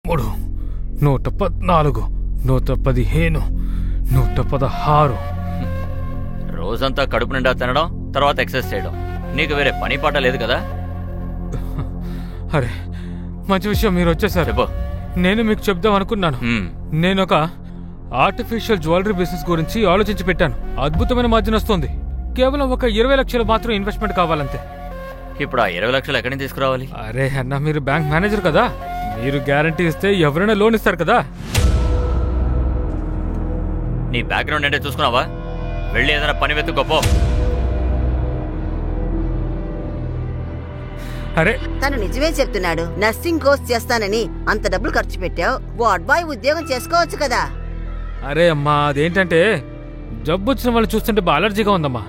113, 114, 115, 116. రోజంతా కడుపు నిండా తినడం, తర్వాత ఎక్సర్సైజ్ చేయడం. నీకు వేరే పని పాట లేదు కదా? అరే మంచి విషయం మీరు వచ్చేసారు. నేను మీకు చెప్దాం అనుకున్నాను. నేను ఒక ఆర్టిఫిషియల్ జ్యువెలరీ బిజినెస్ గురించి ఆలోచించి పెట్టాను. అద్భుతమైన మార్జిన్ వస్తుంది. కేవలం ఒక 20 లక్షలు మాత్రం ఇన్వెస్ట్మెంట్ కావాలంతే. ఇప్పుడు ఆ 20 లక్షలు ఎక్కడి నుంచి తీసుకురావాలి? అరే అన్న, మీరు బ్యాంక్ మేనేజర్ కదా, మీరు గ్యారంటీ ఇస్తే ఎవరైనా లోన్ ఇస్తారు కదా. నీ బ్యాక్గ్రౌండ్ అంటే చూసుకున్నావా? వెళ్ళి ఏదైనా పని వెతుక్కోపో. అరే తను నిజమే చెప్తున్నాడు. నర్సింగ్ కోర్స్ చేస్తానని అంత డబ్బులు ఖర్చు పెట్టావు. వార్డ్ బాయ్ ఉద్యోగం చేసుకోవచ్చు కదా. అరే అమ్మా, అదేంటంటే జబ్బు వచ్చిన వాళ్ళు చూస్తుంటే బాగా అలర్జీగా ఉందమ్మా.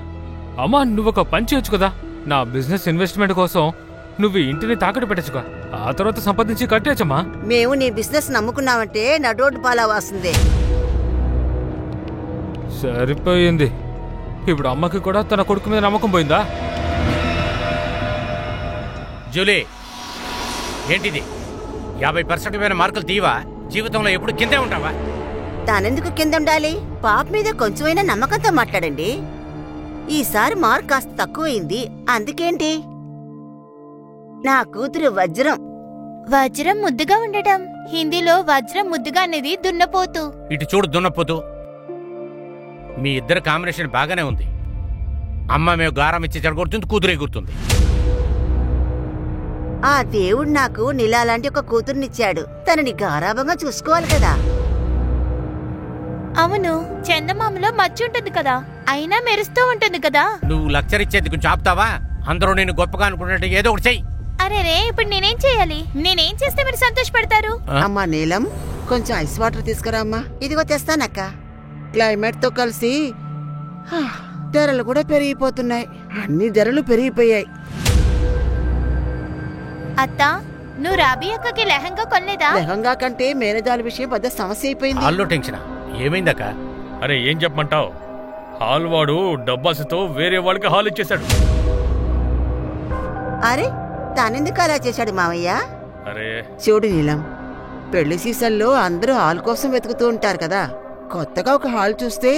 అమ్మా, నువ్వు ఒక పని చేయొచ్చు కదా. నా బిజినెస్ ఇన్వెస్ట్మెంట్ కోసం నువ్వు ఇంటిని తాకట్టు పెట్టచ్చుగా, ఆ తర్వాత సంపాదించి కట్టేయచ్చమ్మా. మేము నీ బిజినెస్ నమ్ముకున్నామంటే నడోడ్డు పాలవాల్సిందే. సరిపోయింది. ఇప్పుడు అమ్మకి కూడా తన కొడుకు మీద నమ్మకం పోయిందా? జూలీ, ఏంటిది? 50% మీద మార్కులు తీవా? జీవితంలో ఎప్పుడు కిందే ఉంటావా? తానెందుకు కింద ఉండాలి? పాప మీద కొంచెమైనా నమ్మకంతో మాట్లాడండి. ఈసారి మార్క్ కాస్త తక్కువైంది, అందుకేంటి? నా కూతురు వజ్రం. వజ్రం ముద్దుగా ఉండటం. హిందీలో వజ్రం ముద్దుగా అనేది దున్నపోతు. ఇటు చూడు దున్నపోతు, మీ ఇద్దరు కాంబినేషన్ బాగానే ఉంది. అమ్మ మేము గారం ఇచ్చి చెడగొడుతుంది, కూతురే గుర్తుంది. ఆ దేవుడు నాకు నీలాంటి ఒక కూతుర్నిచ్చాడు. తనని గారాభంగా చూసుకోవాలి కదా. అవును, చందమామలో మచ్చి ఉంటుంది కదా, అయినా మెరుస్తూ ఉంటుంది కదా. నువ్వు లెక్చర్ ఇచ్చేది కొంచెం ఆపుతావా? అందరూ నేను గొప్పగా అనుకున్నట్టు ఏదో ఒకటి చెయ్యి. అరే రే, ఇప్పుడు నేనేం చేయాలి? నేనేం చేస్తే మీరు సంతోషపడతారు? అమ్మా నీలం, కొంచెం ఐస్ వాటర్ తీసుకురా అమ్మా. ఇదిగో తెస్తానక్క. క్లైమేట్ తో కలిసి ధరలు కూడా పెరిగిపోతున్నాయి. అన్ని ధరలు పెరిగిపోయాయి. అత్తా, నువ్వు రాబీ అక్కకి లెహంగా కొనలేదా? లెహంగా కంటే మేనేజాల విషయం పెద్ద సమస్య అయిపోయింది. హాల్లో టెన్షన్ ఏమైందక్క? అరే ఏం చెప్పమంటావు, హాల్ వాడు డబ్బాసితో వేరే వాళ్ళకి హాల్ ఇచ్చేశాడు. అరే తానెందుకు అలా చేశాడు మావయ్య? అరే చూడు నీలం, పెళ్లి సీజన్లో అందరూ హాల్ కోసం వెతుకుతూ ఉంటారు కదా. కొత్తగా ఒక హాల్ చూస్తే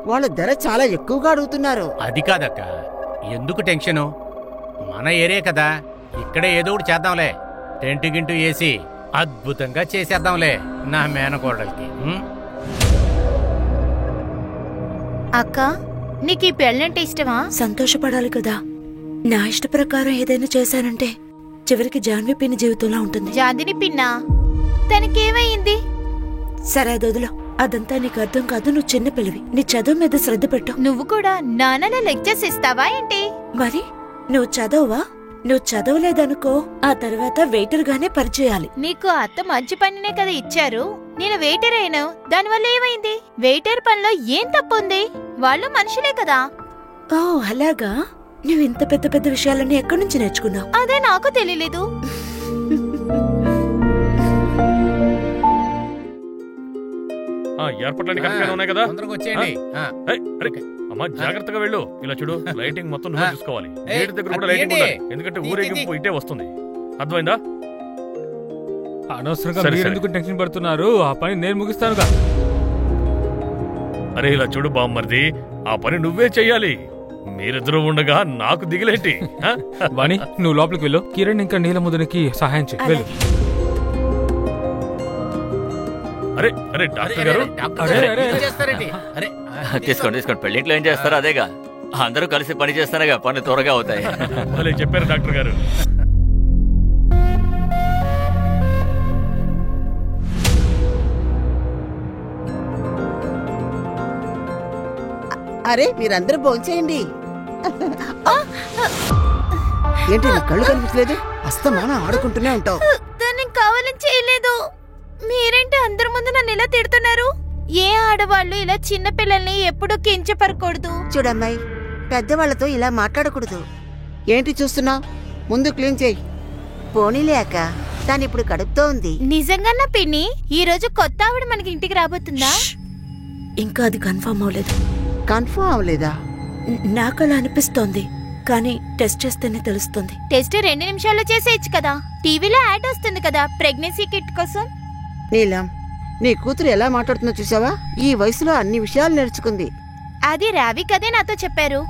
వాళ్ళ ధర చాలా ఎక్కువగా అడుగుతున్నారు. అది కాదక్క, ఎందుకు టెన్షను? మన ఏరియా కదా, ఇక్కడే ఏదో ఒకటి చేద్దాంలే. టెంట్ గింటూ వేసి అద్భుతంగా చేసేద్దాంలే నా మేనకోడలికి. అక్క, నీకు ఈ పెళ్ళంటే ఇష్టమా? సంతోషపడాలి కదా. నా ఇష్ట ప్రకారం ఏదైనా చేశానంటే చివరికి జాన్వి పిన్ని జీవితంలో ఉంటుంది. జాందిని పిన్నా? తనకేమైంది? సరే అదొదులో, అదంతా నీకు అర్థం కాదు. నువ్వు చిన్న పిల్లవి, నీ చదువు మీద శ్రద్ధ పెట్టు. నువ్వు కూడా నాన్నలా లెక్చర్స్ ఇస్తావా ఏంటి? మరి నువ్వు చదవవా? నువ్వు చదవలేదనుకో, ఆ తర్వాత వెయిటర్ గానే పరిచేయాలి. నీకు అత్త మంచి పనినే కదా ఇచ్చారు. నేను వెయిటర్ అయినా దానివల్ల ఏమైంది? వెయిటర్ పనిలో ఏం తప్పుంది? వాళ్ళు మనుషులే కదా. ఓ అలాగా? నువ్వు ఇంత పెద్ద పెద్ద విషయాలన్నీ ఎక్కడి నుంచి నేర్చుకున్నావు? అదే నాకు తెలియలేదు. ఏర్పాట్లన్నీ కరెక్ట్గానే ఉన్నాయి కదా? తొందరగా వచ్చేయండి. అమ్మా జాగ్రత్తగా వెళ్ళు. ఇలా చూడు, లైటింగ్ మొత్తం నువ్వే చూసుకోవాలి. గేట్ దగ్గర కూడా లైటింగ్ ఉండాలి, ఎందుకంటే ఊరేగింపు ఇటే వస్తుంది. అర్థమైందా? అనవసరంగా మీరెందుకు టెన్షన్ పడుతున్నారు? ఆ పని నేను ముగిస్తానుగా. అరే ఇలా చూడు బామ్మర్ది, ఆ పని నువ్వే చెయ్యాలి. మీరిద్దరూ ఉండగా నాకు దిగులేంటి? వాణి, నువ్వు లోపలికి వెళ్ళు. కిరణ్ ఇంకా నీలముద్రకి సహాయం చేయి. అరే అరే డాక్టర్ గారు, తీసుకోండి తీసుకోండి. పెళ్లింట్లో ఏం చేస్తారో అదేగా. అందరూ కలిసి పని చేస్తారుగా, పని త్వరగా అవుతాయి. అదే చెప్పారు డాక్టర్ గారు. అరే మీరందరూ భోంచేయండి. ఏంటి నా కళ్ళు కనిపించలేదు? అస్తమానం ఆడుకుంటూనే ఉంటావు. దాన్ని కావాలని చేయలేదు. మీరేంటి అందరి ముందు నన్ను ఇలా తిడుతున్నారు? ఏ ఆడవాళ్ళు ఇలా చిన్న పిల్లల్ని ఎప్పుడూ కించపరకూడదు. చూడమ్మాయి, పెద్దవాళ్లతో ఇలా మాట్లాడకూడదు. ఏంటి చూస్తున్నావు? ముందు క్లీన్ చేయి. పోనీలే అక్క, దానిప్పుడు కడుపుతో ఉంది. నిజంగా నా పిన్ని, ఈ రోజు కొత్త ఆవిడ మనకి ఇంటికి రాబోతుందా? ఇంకా అది కన్ఫర్మ్ అవ్వలేదు. కన్ఫర్మ్ అవ్వలేదా? నాకు అలా అనిపిస్తోంది, కానీ టెస్ట్ చేస్తేనే తెలుస్తుంది. టెస్ట్ 2 నిమిషాల్లో చేసేయచ్చు కదా. టీవీలో యాడ్ వస్తుంది కదా ప్రెగ్నెన్సీ కిట్ కోసం. నీలం, నీ కూతురు ఎలా మాట్లాడుతుందో చూసావా? ఈ వయసులో అన్ని విషయాలు నేర్చుకుంది. అది రావి కదే నాతో చెప్పారు.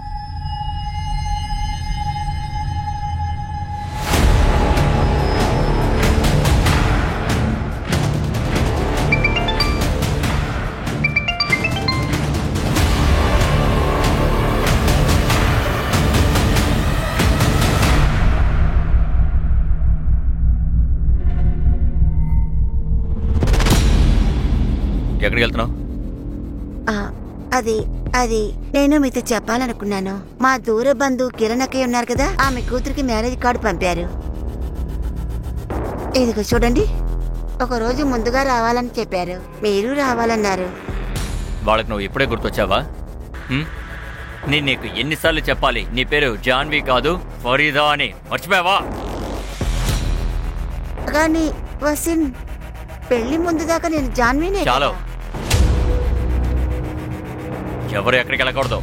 ఎక్కడికి వెళ్తున్నావు? అది అది నేను మీతో చెప్పాలనుకున్నాను. మా దూర బంధువు కిరణ్ అక్కయ్య ఉన్నారు కదా, ఆమె కూతురికి మ్యారేజ్ కార్డు పంపారు. ఇదిగో చూడండి. ఒక రోజు ముందుగా రావాలని చెప్పారు, మీరు రావాలన్నారు. వాళ్ళకి నువ్వు ఇప్పుడే గుర్తొచ్చావా? నేను నీకు ఎన్నిసార్లు చెప్పాలి, నీ పేరు జాన్వి కాదు ఫరీదా అని, మర్చిపోయావా? కానీ వసిన్, పెళ్లి ముందు దాకా నేను జాన్వీనే. చాలు, ఎవరు ఎక్కడికి వెళ్ళకూడదు.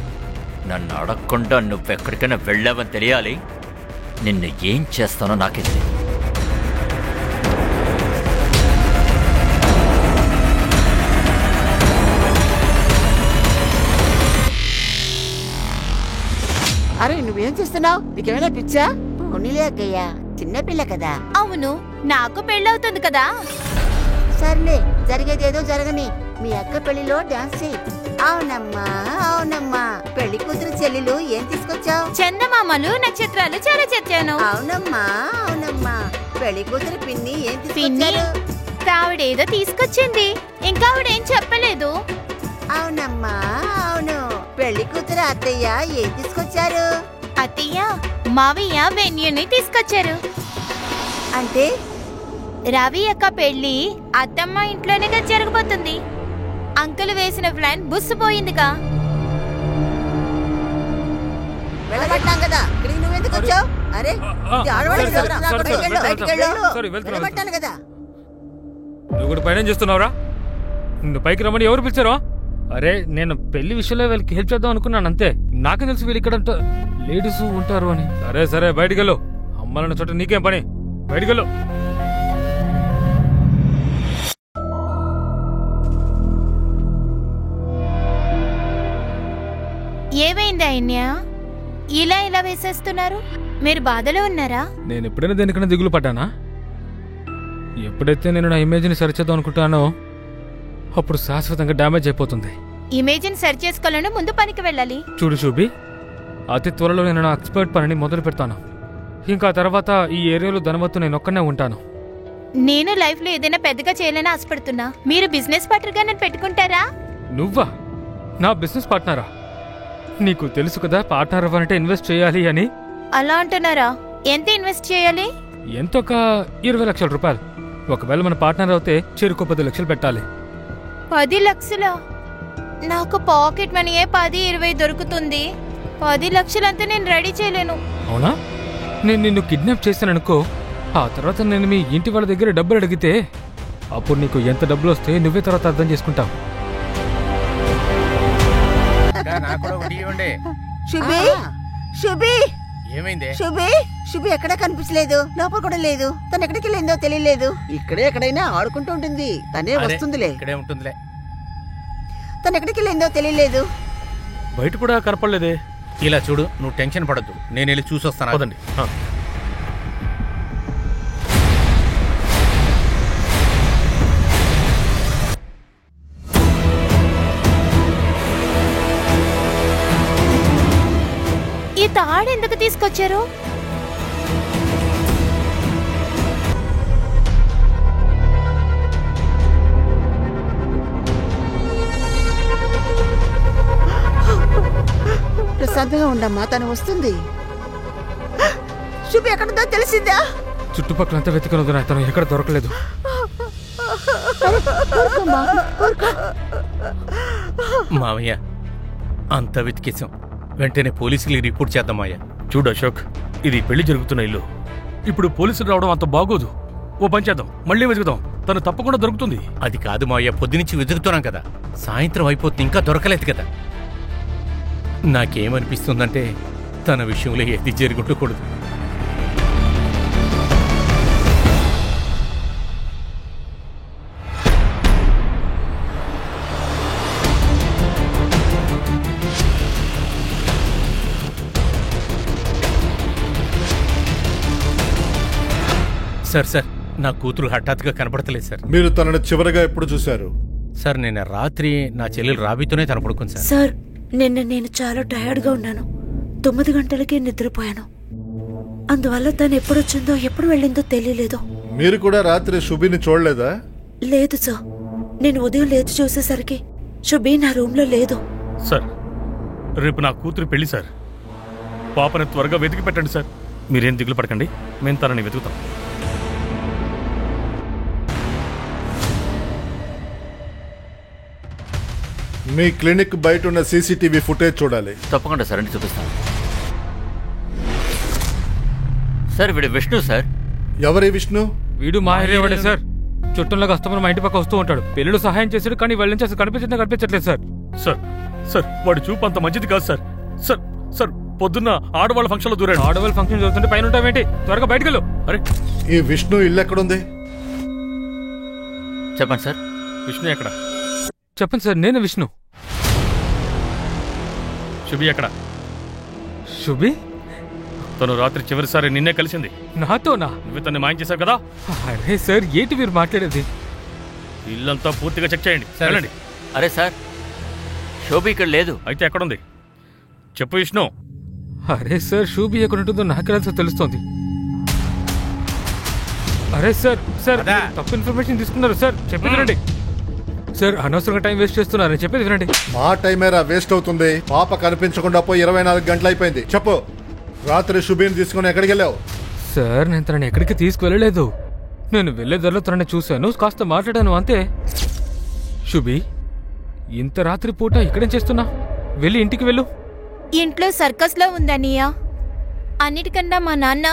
నన్ను అడగకుండా నువ్వెక్కడికైనా వెళ్ళావని తెలియాలి. నిన్ను ఏం చేస్తానో నాకిది. అరే నువ్వేం చేస్తున్నావు? నీకేమైనా పిచ్చా? పోనీలే అక్కయ్య, చిన్నపిల్ల కదా. అవును, నాకు పెళ్ళవుతుంది కదా. సర్లే, జరిగేదేదో జరగని. మీ అక్క పెళ్లిలో డాన్స్ చేయి. అవునమ్మా, అవునమ్మా. పెళ్లి కూతురు చెల్లెలు ఏం తీసుకొచ్చావు? చందమామలు, నక్షత్రాలు చాలా తెచ్చాను. అవునమ్మా, అవునమ్మా. పెళ్లి కూతురు పిన్ని ఏం పిన్ని తీసుకొచ్చారు? ఆవిడేదో తీసుకొచ్చింది, ఇంకా ఆవిడేం చెప్పలేదు. అవునమ్మా, అవును. పెళ్లి కూతురు అత్తయ్య ఏం తీసుకొచ్చారు? అత్తయ్య, మావయ్య వెన్యూని తీసుకొచ్చారు. అంటే రవి యొక్క పెళ్లి అత్తమ్మ ఇంట్లోనేగా జరగబోతుంది. అంకుల్ వేసిన ప్లాన్ బుస్సుపోయిందిగా. వెళ్ళబట్టాం కదా, ఇక్కడికి నువ్వెందుకు వచ్చావు? అరే, ఇది ఆడవాళ్ళ ప్రోగ్రాం. బయటికి వెళ్ళు. వెళ్ళబట్టాను కదా. నువ్వు కూడా పైన చేస్తున్నావురా? నువ్వు పైకి రమ్మని ఎవరు పిలిచారో? అరే, నేను పెళ్లి విషయంలో వీళ్ళకి హెల్ప్ చేద్దాం అనుకున్నాను అంతే. నాకే తెలుసు వీళ్ళు ఇక్కడ లేడీస్ ఉంటారు అని. సరే సరే, బయటికెళ్ళు. అమ్మాలన్న చోట నీకేం పని? బయటికెళ్ళు. ఏమైంది అన్య? ఇలా వేసేస్తున్నారు? మీరు బాధలో ఉన్నారా? నేను ఎప్పుడైనా దేనికైనా దిగులు పడ్డానా? ఎప్పుడైతే నేను నా ఇమేజ్ని సరిచేద్దాం అనుకుంటానో అప్పుడు శాశ్వతంగా డ్యామేజ్ అయిపోతుంది. ఇమేజ్ని సరి చేసుకోవాలంటే ముందు పనికి వెళ్ళాలి. చూడు శుభి, అతి త్వరలో నేను నా ఎక్స్పర్ట్ పనిని మొదలు పెడతాను. ఇంకా తర్వాత ఈ ఏరియాలో ధనవత్తు నేను ఒక్కనే ఉంటాను. నేను లైఫ్ లో ఏదైనా పెద్దగా చేయాలని ఆశపడుతున్నా. మీరు బిజినెస్ పార్ట్నర్ గా నన్ను పెట్టుకుంటారా? నువ్వా నా బిజినెస్ పార్ట్నరా? నీకు తెలుసు కదా పార్ట్నర్ అవ్వాలంటే ఇన్వెస్ట్ చేయాలి అని. అలా అంటున్నారా? ఎంత ఇన్వెస్ట్ చేయాలి? ఎంతొక 20 లక్షల రూపాయలు. ఒకవేళ మన పార్ట్నర్ అవుతే చెరుకు 10 లక్షలు పెట్టాలి. 10 లక్షలా? నాకు పాకెట్ మనీయే 10-20 దొరుకుతుంది. 10 లక్షలంతా నేను రెడీ చేయలేను. అవునా? నేను నిన్ను కిడ్నాప్ చేశాననుకో, ఆ తర్వాత నేను మీ ఇంటి వాళ్ళ దగ్గర డబ్బులు అడిగితే అప్పుడు నీకు ఎంత డబ్బులు వస్తే నువ్వే తర్వాత అర్థం చేసుకుంటావు. శుభి, శుభి, ఏమైంది? శుభి, శుభి ఎక్కడా కనిపించలేదు. లోపల కూడా లేదు. తను ఎక్కడికి వెళ్ళిందో తెలియలేదు. ఇక్కడే ఎక్కడైనా ఆడుకుంటూ ఉంటుంది. తనే వస్తుందిలే. ఇక్కడే ఉంటుందిలే. తను ఎక్కడికి వెళ్ళిందో తెలియలేదు. బయట కూడా కనపడలేదే. ఇలా చూడు, నువ్వు టెన్షన్ పడద్దు, నేను వెళ్ళి చూసొస్తాను. పదండి. ఈ తాడు ఎందుకు తీసుకొచ్చారు? ప్రశాంతంగా ఉండమ్మా, తను వస్తుంది. శుభి ఎక్కడుందో తెలిసిందా? చుట్టుపక్కలంతా వెతుకనుంది, తను ఎక్కడ దొరకలేదు. మావయ్య, అంత వెతికేశాం. వెంటనే పోలీసులకి రిపోర్ట్ చేద్దాం మావయ్య. చూడు అశోక్, ఇది పెళ్లి జరుగుతున్న ఇల్లు. ఇప్పుడు పోలీసులు రావడం అంత బాగోదు. ఓ పని చేద్దాం, మళ్ళీ వెతుకుదాం. తను తప్పకుండా దొరుకుతుంది. అది కాదు మావయ్య, పొద్దునుంచి వెతుకుతున్నాం కదా, సాయంత్రం అయిపోతుంది, ఇంకా దొరకలేదు కదా. నాకేమనిపిస్తుందంటే తన విషయంలో ఏది జరుగుండకూడదు. సార్ సార్ నా కూతురు హఠాత్తుగా కనపడతలేదు సార్. మీరు తనను చివరగా ఎప్పుడు చూశారు? సార్ నిన్న రాత్రి నా చెల్లెలు రాబీతోనే తన పడుకుంది సార్. సార్ నిన్న నేను చాలా టయర్డ్గా ఉన్నాను. 9 గంటలకే నిద్రపోయాను. అందువల్ల తను ఎప్పుడొచ్చిందో ఎప్పుడు వెళ్ళిందో తెలియలేదు. మీరు కూడా రాత్రి శుభిని చూడలేదా? లేదు సార్, నేను ఉదయం లేచి చూసేసరికి శుభి నా రూమ్లో లేదు. సార్ రేపు నా కూతురు పెళ్లి సార్. పాపని త్వరగా వెతికి పెట్టండి సార్. మీరేం దిగులు పడకండి, మేము తనని వెతుకుతాం. మీ క్లినిక్ బయట ఉన్న సీసీటీవీ ఫుటేజ్ చూడాలి. తప్పకుండా సార్, అని చూపిస్తాను. సార్ వీడు విష్ణు సార్. ఎవరి విష్ణు? వీడు మా ఏరియావాడే సార్. చుట్టంలో కస్టమర్ మా ఇంటి పక్క వస్తూ ఉంటాడు. పెళ్ళిలో సహాయం చేశాడు, కానీ వాళ్ళ నుంచి అసలు కనిపించట్లేదు సార్. సార్ సార్ వాడి చూపు అంత మంచిది కాదు సార్. సార్ సార్ పొద్దున్న ఆడవాళ్ళ ఫంక్షన్ లో దూరాడు. ఆడవాళ్ళ ఫంక్షన్ జరుగుతుంటే పైన ఉంటావేంటి? త్వరగా బయటకు వెళ్ళు. అరే ఈ విష్ణు ఇల్లు ఎక్కడుంది? చెప్పండి సార్. విష్ణు ఎక్కడ? చెప్పండి సార్, నేను విష్ణు. శుభి ఎక్కడ? శుభి తను రాత్రి చివరిసారి నిన్నే కలిసింది. నాతోనా? నువ్వు తన్ని మాయం చేశావు కదా. అరే సార్, ఏంటి మీరు మాట్లాడేది? ఇల్లంతా పూర్తిగా చెక్ చేయండి. వెళ్ళండి. అరే సార్, శోభి ఇక్కడ లేదు. అయితే ఎక్కడుంది చెప్పు విష్ణు. అరే సార్, శుభి ఎక్కడ ఉంటుందో నాకు తెలుస్తోంది. అరే సార్ సార్, తప్పు ఇన్ఫర్మేషన్ తీసుకున్నారు సార్. చెప్పేది వినండి సార్. అనవసరంగా టైం వేస్ట్ చేస్తున్నారు. చెప్పేది వినండి. మా టైమేరా వేస్ట్ అవుతుంది? పాప కనిపించకుండా పోయి 24 గంటలు అయిపోయింది. చెప్పు, రాత్రి శుభిని తీసుకుని ఎక్కడికి వెళ్ళావు? సార్ నేను తనని ఎక్కడికి తీసుకువెళ్ళలేదు. నేను వెళ్లే దారిలో తనని చూశాను, కాస్త మాట్లాడాను అంతే. శుభి, ఇంత రాత్రి పూట ఇక్కడేం చేస్తున్నా? వెళ్ళి ఇంటికి వెళ్ళు. ఇంట్లో సర్కస్ లో ఉందన్నయ్య. అన్నిటికన్నా మా నాన్న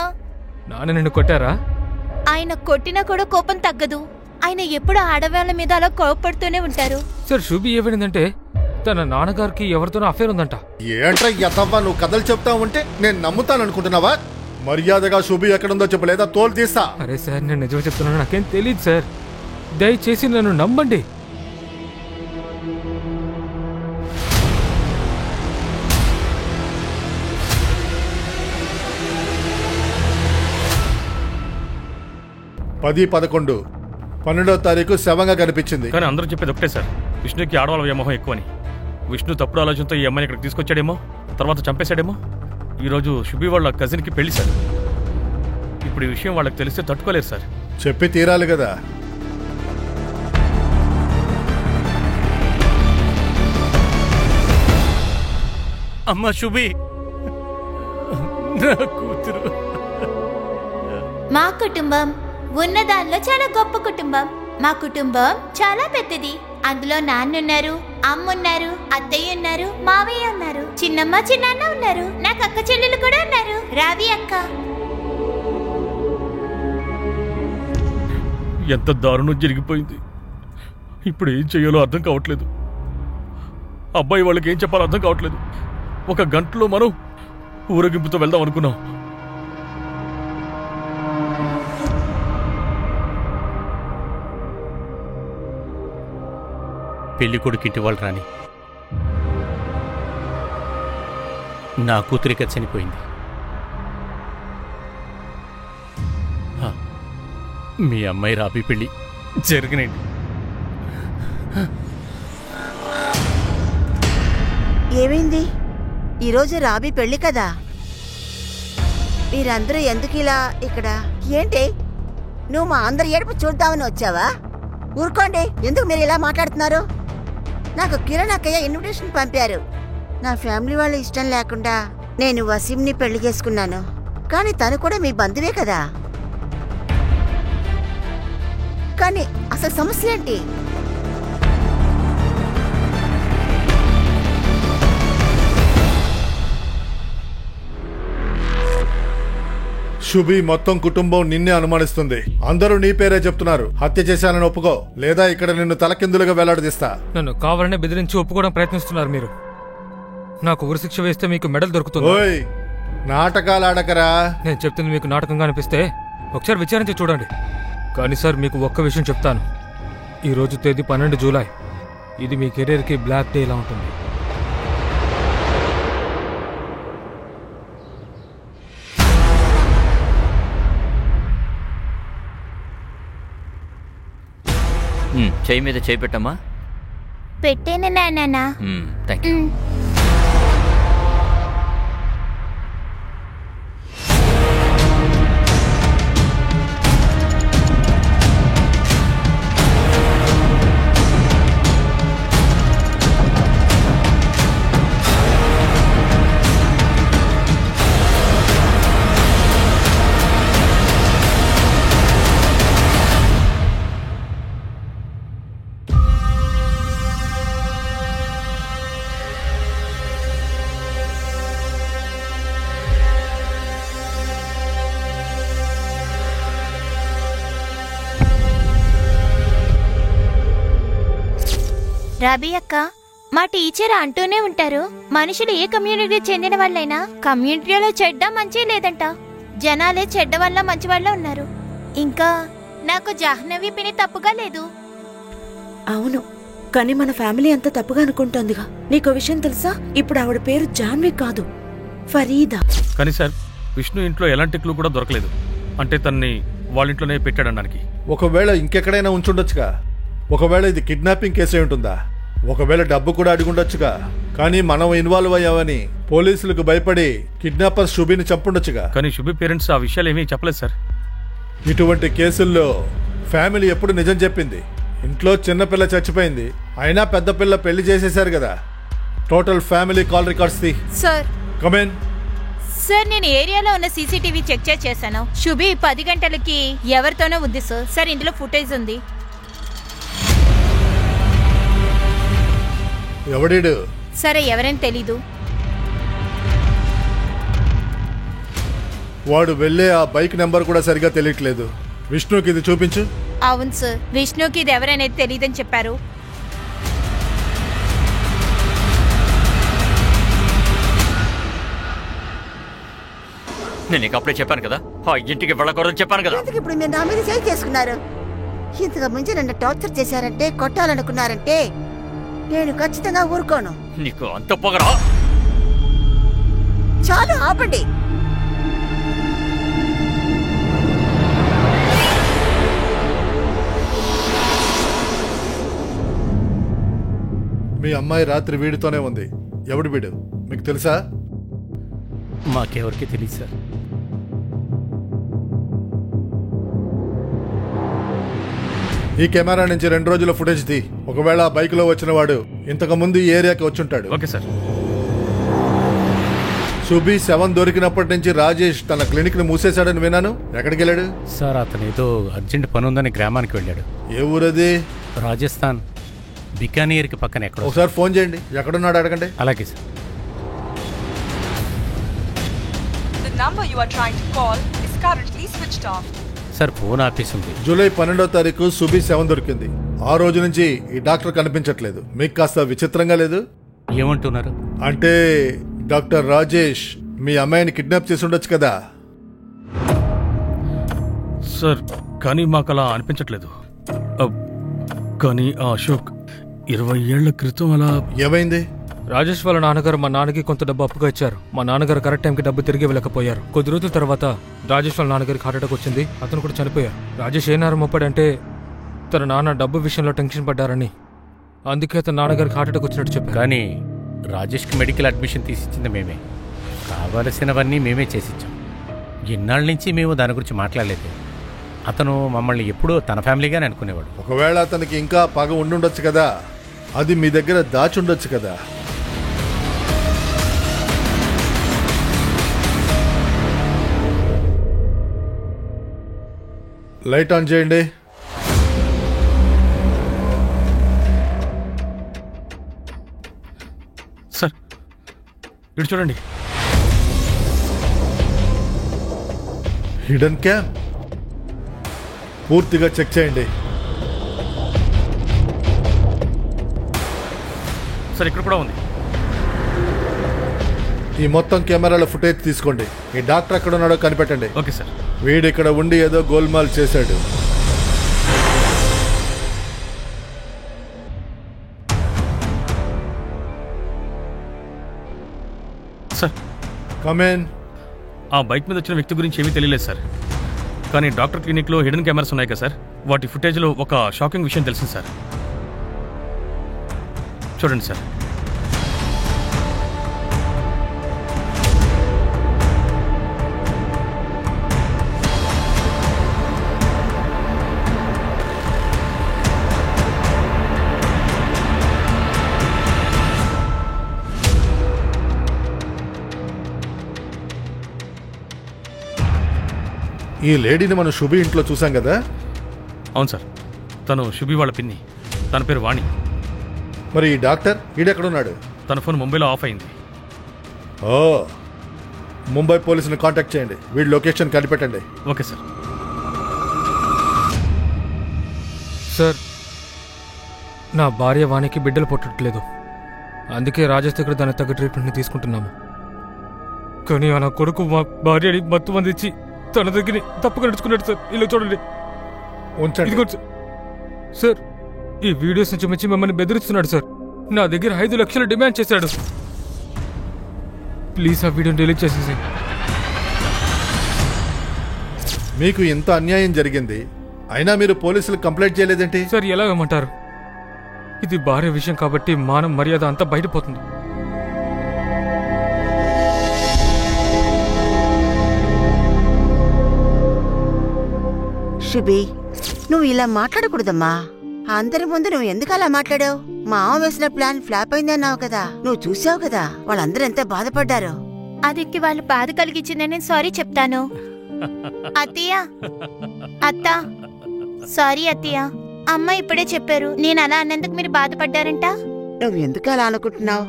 నిన్ను కొట్టారా? ఆయన కొట్టినా కూడా కోపం తగ్గదు. ఆయన ఎప్పుడు ఆడవాళ్ళ మీద అలా కోపడుతూనే ఉంటారు. సార్ శుభి ఏమైందంటే తన నాన్నగారికి ఎవరితోనో అఫేర్ ఉందంట. ఏంట్రా యతవ్వా, నువ్వు కథలు చెప్తా ఉంటే నేను నమ్ముతాను అనుకుంటున్నావా? మర్యాదగా శుభి ఎక్కడుందో చెప్పు, లేదా తోలు తీస్తా. అరే సార్, నేను నిజమే చెప్తున్నాను, నాకేం తెలియదు సార్. దయచేసి నన్ను నమ్మండి. పది 11 12వ తారీఖు శవంగా కనిపించింది. కానీ అందరూ చెప్పేది ఒకటే సార్, విష్ణుకి ఆడవాళ్ళ వ్యామోహం ఎక్కువని. విష్ణు తప్పుడు ఆలోచనతో ఈ అమ్మాయిని ఇక్కడికి తీసుకొచ్చాడేమో, తర్వాత చంపేశాడేమో. ఈరోజు శుభి వాళ్ళ కజిన్కి పెళ్లి సార్. ఇప్పుడు ఈ విషయం వాళ్ళకి తెలిస్తే తట్టుకోలేరు సార్. చెప్పి తీరాలి కదా. అమ్మ శుభి, నా కూతురు. మా కుటుంబం ఉన్నదానిలో చాలా గొప్ప కుటుంబం. మా కుటుంబం చాలా పెద్దది. అందులో నాన్నున్నారు, అమ్మున్నారు, అత్తయ్య ఉన్నారు, మావయ్య ఉన్నారు, చిన్నమ్మ చిన్నాన్న ఉన్నారు, నాకు అక్క చెల్లెలు కూడా ఉన్నారు, రావి అక్క. ఎంత దారుణం జరిగిపోయింది. ఇప్పుడు ఏం చేయాలో అర్థం కావట్లేదు. అబ్బాయి వాళ్ళకి ఏం చెప్పాలో అర్థం కావట్లేదు. 1 గంటలో మనం ఊరేగింపుతో వెళ్దాం అనుకున్నాం. పెళ్లి కొడుకింటి వాళ్ళు రాని నా కూతురిక చనిపోయింది. మీ అమ్మాయి రాబీ పెళ్లి జరిగినండి. ఏమైంది? ఈరోజు రాబీ పెళ్లి కదా. మీరందరూ ఎందుకు ఇలా ఇక్కడ? ఏంటి, నువ్వు మా అందరి ఏడుపు చూద్దామని వచ్చావా? ఊరుకోండి, ఎందుకు మీరు ఇలా మాట్లాడుతున్నారు? నాకు కిరణ్ అక్కయ్య ఇన్విటేషన్ పంపారు. నా ఫ్యామిలీ వాళ్ళ ఇష్టం లేకుండా నేను వసీంని పెళ్లి చేసుకున్నాను. కానీ తను కూడా మీ బంధువే కదా. కానీ అసలు సమస్య ఏంటి? శుభి మొత్తం కుటుంబం నిన్నే అనుమానిస్తుంది. అందరూ నీ పేరే చెప్తున్నారు. హత్య చేశానని ఒప్పుకో, లేదా ఇక్కడ నిన్ను తలకిందులుగా వేలాడదీస్తా. నన్ను కావాలనే బెదిరించి ఒప్పుకోవడం ప్రయత్నిస్తున్నారు మీరు. నాకు ఉరిశిక్ష వేస్తే మీకు మెడల్ దొరుకుతుంది. ఓయ్, నాటకాలు ఆడకరా. నేను చెప్తుంది మీకు నాటకంగా అనిపిస్తే ఒకసారి విచారించి చూడండి. కానీ సార్, మీకు ఒక్క విషయం చెప్తాను. ఈరోజు తేదీ 12 జూలై. ఇది మీ కెరీర్కి బ్లాక్ డే ఇలా ఉంటుంది. చేయి మీద చేయి పెట్టమ్మా. పెట్టేనా నాన్న? Thank you. రాబీ అక్క, మా టీచర్ అంటూనే ఉంటారు, మనుషులు ఏ కమ్యూనిటీకి చెందిన వాళ్ళైనా కమ్యూనిటీలో చెడ్డ మంచి లేదంట. జనాలే చెడ్డ వల్ల మంచి వాళ్ళ ఉన్నారు. ఇంకా నాకు జాహ్నవి పిని తప్పుగా లేదు. అవును, కానీ మన ఫ్యామిలీ అంతా తప్పుగా అనుకుంటోందిగా. నీకో విషయం తెలుసా? ఇప్పుడు ఆవిడ పేరు జాన్వి కాదు, ఫరీదా. కానీ సార్, విష్ణు ఇంట్లో ఎలాంటి క్లూ కూడా దొరకలేదు. అంటే తన్ని వాళ్ళ ఇంట్లోనే పెట్టాడనడానికి. ఒకవేళ ఇంకెక్కడైనా ఉంచుండొచ్చుగా. ఒకవేళ ఇది కిడ్నాపింగ్ కేసు అయి ఉంటుందా? ఒకవేళ డబ్బు కూడా అడిగుండొచ్చుగా. కానీ మనం ఇన్వాల్వ్ అయ్యామని పోలీసులకు భయపడి కిడ్నాపర్ శుభిని చంపుండొచ్చుగా. కానీ శుభి పేరెంట్స్ ఆ విషయాలు ఏమీ చెప్పలేదు సార్. ఇటువంటి కేసుల్లో ఫ్యామిలీ ఎప్పుడు నిజం చెప్పింది. ఇంట్లో చిన్నపిల్ల చచ్చిపోయింది, అయినా పెద్ద పిల్ల పెళ్లి చేసేశారు కదా. టోటల్ ఫ్యామిలీ కాల్ రికార్డ్స్ ది. Sir come in. సార్, నేను ఏరియాలో ఉన్న సీసీటీవీ చెక్ చేశాను. శుభి 10 గంటలకి ఎవరితోనో ఉంది సార్. సార్, ఇందులో ఫుటేజ్ ఉంది. ఎవడీడు? సరే, ఎవరని తెలీదు. వాడు వెళ్ళే ఆ బైక్ నెంబర్ కూడా సరిగా తెలియట్లేదు. విష్ణుకి ఇది చూపించు. అవును సార్, విష్ణుకి ఇది ఎవరనేది తెలియదని చెప్పారు. నేను నీకు అప్పుడే చెప్పాను కదా, ఆ ఇంటికి వెళ్ళకూడదని చెప్పాను కదా. ఇప్పుడు మీరు నా మీద చేయి చేసుకున్నారు. ఇంతకు ముందు నన్ను టార్చర్ చేశారంటే, కొట్టాలనుకున్నారంటే నేను ఖచ్చితంగా ఊరుకోను. నీకు అంత పొగరా? చాలు, ఆపండి. మీ అమ్మాయి రాత్రి వీడితోనే ఉంది. ఎవడు వీడు మీకు తెలుసా? మాకెవరికి తెలియదు సార్. ఈ కెమెరా నుంచి 2 రోజుల ఫుటేజ్ తీ. ఒకవేళ ఆ బైక్ లో వచ్చిన వాడు ఇంతకు ముందు ఈ ఏరియాకి వచ్చుంటాడు. Okay sir. శుభి 7 దొరికినప్పటి నుంచి రాజేష్ తన క్లినిక్ ని మూసేశాడని విన్నాను. ఎక్కడికి వెళ్ళాడు? సార్, అతను ఏదో అర్జెంట్ పని ఉందని గ్రామానికి వెళ్ళాడు. ఏ ఊరది? రాజస్థాన్, బికానీర్కి పక్కన ఎక్కడ. ఒకసారి ఫోన్ చేయండి, ఎక్కడున్నాడు అడగండి. అలాగే sir. The number you are trying to call is currently switched off. Sir, phone office ఉంది. జూలై 12వ తారీఖు శుభి 7 దొరికింది. ఆ రోజు నుంచి ఈ డాక్టర్ కనిపించట్లేదు. మీకు కాస్త విచిత్రంగా లేదు? ఏమంటున్నారు? అంటే డాక్టర్ రాజేష్ మీ అమ్మాయిని కిడ్నాప్ చేసి ఉండొచ్చు కదా. సార్, కానీ మాకు అలా అనిపించట్లేదు. కానీ ఆ అశోక్ 20 ఏళ్ల క్రితం అలా. ఏమైంది? రాజేష్ వాళ్ళ నాన్నగారు మా నాన్నకి కొంత డబ్బు అప్పుగా ఇచ్చారు. మా నాన్నగారు కరెక్ట్ టైంకి డబ్బు తిరిగి వెళ్ళకపోయారు. కొద్ది రోజుల తర్వాత రాజేష్ వాళ్ళ నాన్నగారికి హార్ట్ అటాక్ వచ్చింది. అతను కూడా చనిపోయారు. రాజేష్ ఏ నేరం మోపాడంటే తన నాన్న డబ్బు విషయంలో టెన్షన్ పడ్డారని, అందుకే తన నాన్నగారికి హార్ట్ అటాక్ వచ్చినట్టు చెప్పారు. కానీ రాజేష్కి మెడికల్ అడ్మిషన్ తీసిచ్చింది మేమే. కావలసినవన్నీ మేమే చేసిచ్చాం. ఇన్నాళ్ళ నుంచి మేము దాని గురించి మాట్లాడలేదు. అతను మమ్మల్ని ఎప్పుడూ తన ఫ్యామిలీగానే అనుకునేవాడు. ఒకవేళ అతనికి ఇంకా పగ ఉండుండొచ్చు కదా, అది మీ దగ్గర దాచుండొచ్చు కదా. లైట్ ఆన్ చేయండి. సార్, ఇటు చూడండి. హిడెన్ క్యామ్ పూర్తిగా చెక్ చేయండి. సార్, ఇక్కడ కూడా ఉంది. ఈ మొత్తం కెమెరాల ఫుటేజ్ తీసుకోండి. ఈ డాక్టర్ ఎక్కడ ఉన్నాడో కనిపెట్టండి. Okay sir. వీడు ఇక్కడ ఉండి ఏదో గోల్మాల్ చేశాడు. Sir, come in. ఆ బైక్ మీద వచ్చిన వ్యక్తి గురించి ఏమీ తెలియలేదు సార్. కానీ డాక్టర్ క్లినిక్లో హిడెన్ కెమెరాస్ ఉన్నాయి కదా సార్, వాటి ఫుటేజ్లో ఒక షాకింగ్ విషయం తెలిసింది సార్. చూడండి సార్. ఈ లేడీని మనం శుభి ఇంట్లో చూసాం కదా. అవును సార్, తను శుభి వాళ్ళ పిన్ని. తన పేరు వాణి. మరి ఈ డాక్టర్ ఈడెక్కడున్నాడు? తన ఫోన్ ముంబైలో ఆఫ్ అయింది. ఓ, ముంబై పోలీసుని కాంటాక్ట్ చేయండి, వీడి లొకేషన్ కనిపెట్టండి. Okay sir. సార్, నా భార్య వాణికి బిడ్డలు పుట్టట్లేదు. అందుకే రాజేష్ దగ్గర దాని తగ్గ ట్రీట్మెంట్ని తీసుకుంటున్నాము. కానీ నా కొడుకు మా భార్యని మత్తు మందిచ్చి తన దగ్గర తప్పుగా నడుచుకున్నాడు సార్. ఇలా చూడండి. ఉంచండి. సార్, ఈ వీడియోస్ నుంచి మించి మిమ్మల్ని బెదిరిస్తున్నాడు సార్. నా దగ్గర 5 లక్షలు డిమాండ్ చేశాడు. ప్లీజ్ ఆ వీడియోని డిలీట్ చేసేసి. మీకు ఇంత అన్యాయం జరిగింది, అయినా మీరు పోలీసులకు కంప్లైంట్ చేయలేదేంటి? సార్, ఎలా ఇవ్వమంటారు? ఇది భార్య విషయం కాబట్టి మానం మర్యాద అంతా బయటపోతుంది. శుభి, నువ్వు ఇలా మాట్లాడకూడదమ్మా. అందరి ముందు నువ్వు ఎందుకు అలా మాట్లాడావు? మా అమ్మ వేసిన ప్లాన్ ఫ్లాప్ అయిందన్నావు కదా. నువ్వు చూసావు కదా వాళ్ళందరూ ఎంత బాధపడ్డారో. అదికి వాళ్ళు బాధ కలిగించిందని సారీ చెప్తాను. అత్తయ్య, అత్త, సారీ అత్తయ్య. అమ్మ ఇప్పుడే చెప్పారు. నేను అలా అన్నందుకు మీరు బాధపడ్డారంట. నువ్వు ఎందుకు అలా అనుకుంటున్నావు?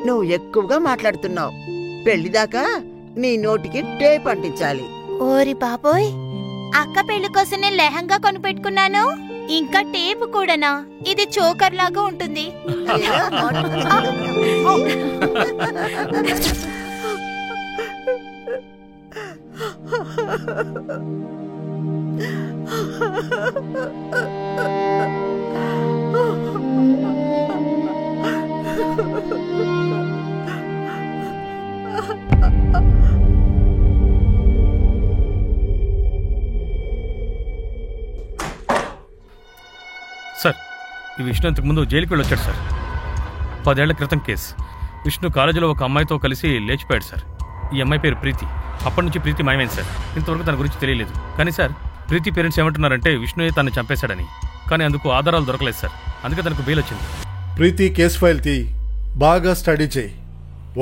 నువ్వు ఎక్కువగా మాట్లాడుతున్నావు. పెళ్లిదాకా నీ నోటికి టేప్ అంటించాలి. ఓరి బాబోయ్, అక్క పెళ్లి కోసం నేను లెహంగా కొనిపెట్టుకున్నాను, ఇంకా టేపు కూడానా? ఇది చోకర్ లాగా ఉంటుంది. సార్, ఈ విష్ణు ఇంతకుముందు జైలుకి వెళ్ళొచ్చాడు సార్. 10 ఏళ్ల క్రితం కేసు. విష్ణు కాలేజీలో ఒక అమ్మాయితో కలిసి లేచిపోయాడు సార్. ఈ అమ్మాయి పేరు ప్రీతి. అప్పటి నుంచి ప్రీతి మాయమైంది సార్. ఇంతవరకు తన గురించి తెలియలేదు. కానీ సార్, ప్రీతి పేరెంట్స్ ఏమంటున్నారంటే విష్ణుయే తనని చంపేశాడని. కానీ అందుకు ఆధారాలు దొరకలేదు సార్. అందుకే తనకు బెయిల్ వచ్చింది. ప్రీతి కేసు ఫైల్ తీ, బాగా స్టడీ చేయి.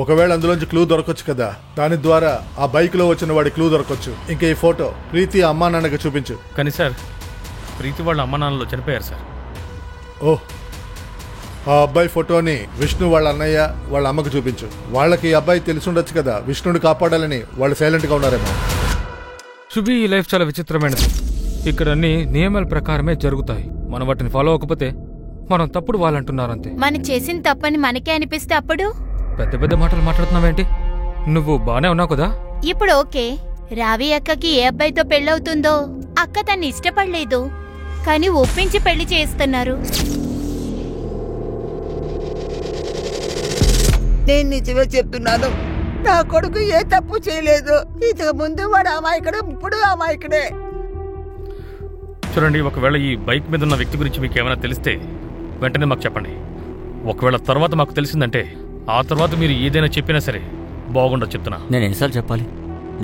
ఒకవేళ అందులోంచి క్లూ దొరకొచ్చు కదా. దాని ద్వారా ఆ బైక్లో వచ్చిన వాడి క్లూ దొరకొచ్చు. ఇంకా ఈ ఫోటో ప్రీతి అమ్మా నాన్నకి చూపించు. కానీ సార్, ప్రీతి వాళ్ళ అమ్మా నాన్నలో చనిపోయారు సార్. ఓహ్, ఆ అబ్బాయి ఫోటోని విష్ణు వాళ్ళ అన్నయ్య వాళ్ళ అమ్మకు చూపించు. వాళ్ళకి ఈ అబ్బాయి తెలిసుండొచ్చు కదా, విష్ణుని కాపాడాలని వాళ్ళు సైలెంట్గా ఉన్నారేమో. శుభి, ఈ లైఫ్ చాలా విచిత్రమైనది. ఇక్కడ అన్ని నియమాల ప్రకారమే జరుగుతాయి. మనం వాటిని ఫాలో అవ్వకపోతే మనం తప్పుడు వాళ్ళంటున్నారంతే. మనం చేసిన తప్పని మనకే అనిపిస్తే అప్పుడు పెద్ద పెద్ద మాటలు మాట్లాడుతున్నావేంటి? నువ్వు బానే ఉన్నావు కదా? ఇప్పుడు ఓకే. రావి అక్కకి ఏ అబ్బాయితో పెళ్ళవుతుందో అక్క తన్ని ఇష్టపడలేదు, కానీ ఒప్పించి పెళ్లి చేస్తున్నారు. నేను నిజమే చెప్తున్నాను. నా కొడుకు ఏ తప్పు చేయలేదు. ఇంతకు ముందు వాడు అమాయకుడు, ఇప్పుడు అమాయకుడే. చూడండి, ఒకవేళ ఈ బైక్ మీద ఉన్న వ్యక్తి గురించి మీకు ఏమైనా తెలిస్తే వెంటనే మాకు చెప్పండి. ఒకవేళ తర్వాత మాకు తెలిసిందంటే ఆ తర్వాత మీరు ఏదైనా చెప్పినా సరే బాగుండదు చెప్తున్నా. నేను ఎన్నిసార్లు చెప్పాలి?